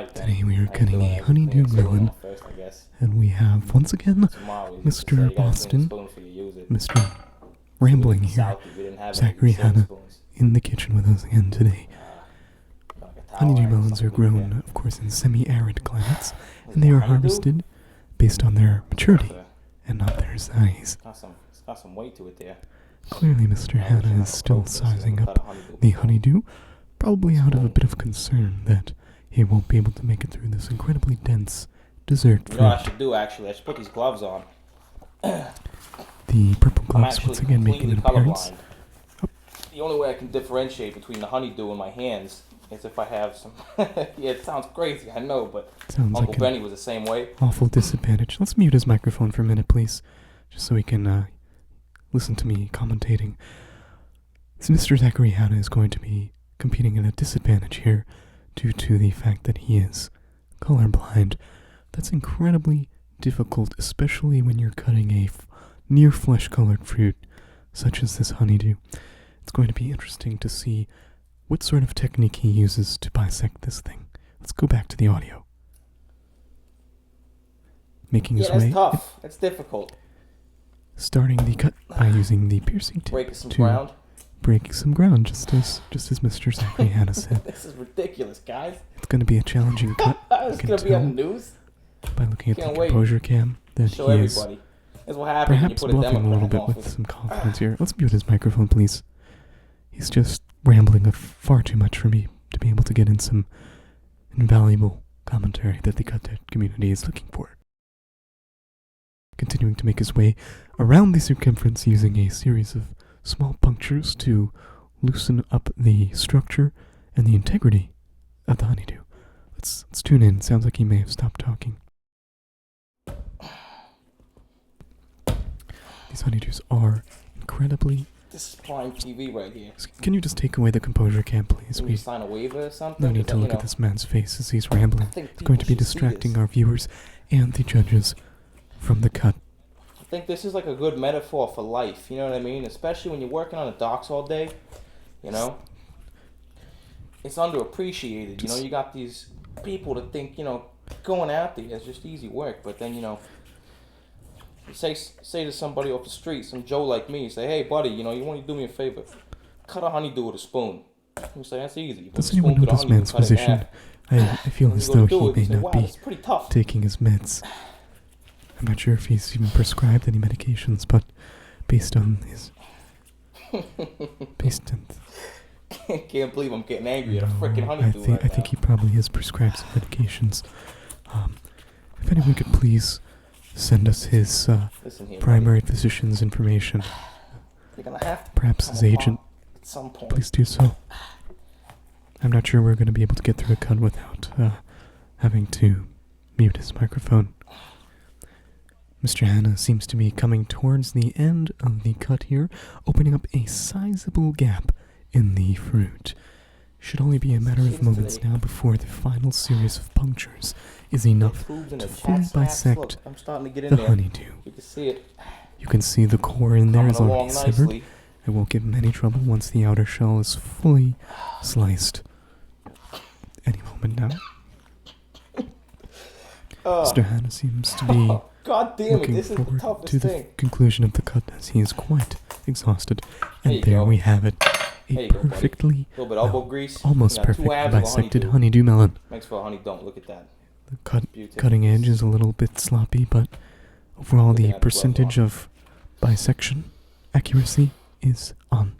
Alright then. Today we are How you cutting doing? a honeydew Everything's going melon, on first, I guess. and we have once again Tomorrow, you Mr. say you gotta clean the Boston, spoon before you use it. Mr. Rambling here, South, we didn't have Zachary any silver Hannah, spoons. in the kitchen with us again today. Like a towel Honeydew or melons are something like grown, that. of course, in semi-arid climates, Is and they it are honeydew? harvested based on their maturity Okay. and not their size. It's got some weight to it there. Clearly, Mr. Hannah is still sizing up the honeydew, probably out of a bit of concern that he won't be able to make it through this incredibly dense dessert You know what I fruit. should do, actually? I should put these gloves on. The purple I'm gloves actually once again making completely an appearance. colorblind. The only way I can differentiate between the honeydew and my hands is if I have some... Yeah, it sounds crazy, I know, but Sounds Uncle like Benny an was the same way. awful disadvantage. Let's mute his microphone for a minute, please, just so he can listen to me commentating. So Mr. Zachary Hannah is going to be competing at a disadvantage here due to the fact that he is colorblind. That's incredibly difficult, especially when you're cutting a near flesh-colored fruit such as this honeydew. It's going to be interesting to see what sort of technique he uses to bisect this thing. Let's go back to the audio. Making his Yeah, way, that's tough. That's difficult. starting the cut by using the piercing tip Breaking some to ground. break some ground, just as Mr. Zachary Hannah said. This is ridiculous, guys. It's going to be a challenging cut. It's can going to be on the tell news. by looking at Can't the wait. composure cam that Show he is everybody. That's what happens when you perhaps put a bluffing a Democrat little in bit office. with some confidence here. Let's mute his microphone, please. He's just rambling far too much for me to be able to get in some invaluable commentary that the cut community is looking for. Continuing to make his way around the circumference using a series of small punctures to loosen up the structure and the integrity of the honeydew. Let's tune in. Sounds like he may have stopped talking. These honeydews are incredibly... This is prime TV right here. Can you just take away the composure cam, please? Can We you sign a waiver or something? no need to look at this man's face as he's rambling. It's going to be distracting our viewers and the judges from the cut. I think this is like a good metaphor for life, you know what I mean? Especially when you're working on the docks all day, you know? It's underappreciated, you know? You got these people that think, you know, going out there is just easy work, but then, you know, you say to somebody off the street, some Joe like me, say, hey, buddy, you know, you want to do me a favor? Cut a honeydew with a spoon. You say, that's easy. You put Does a spoon anyone know through the this honeydew, man's cut it in position? half. I feel When as you go though to do he it, may you say, not wow, be that's pretty tough. taking his meds. I'm not sure if he's even prescribed any medications, but based on his... based on... Can't believe I'm getting angry at a No, freaking honeydew I think he probably is prescribed some medications. If anyone could please send us his Listen here, primary physician's information, you're gonna have to perhaps come his apart agent, at some point. please do so. I'm not sure we're going to be able to get through a cut without having to mute his microphone. Mr. Hannah seems to be coming towards the end of the cut here, opening up a sizable gap in the fruit. Should only be a matter of moments now before the final series of punctures is enough to fully bisect I'm starting to get in the there. honeydew. You can see it You can see the core in there coming is already along severed. nicely. It won't give him any trouble once the outer shell is fully sliced. Any moment now. Mr. Hannah seems to be God damn it, looking this is the forward toughest to the thing. conclusion of the cut as he is quite exhausted. There And you there go. we have it. There A you go, buddy. perfectly, A little bit elbow grease. almost You got 2 perfectly halves of a bisected honeydew. honeydew melon. Makes for a honey don't. Look at that. The Beautiful. cutting edge is a little bit sloppy, but overall Looking the at the glove percentage on. of bisection accuracy is on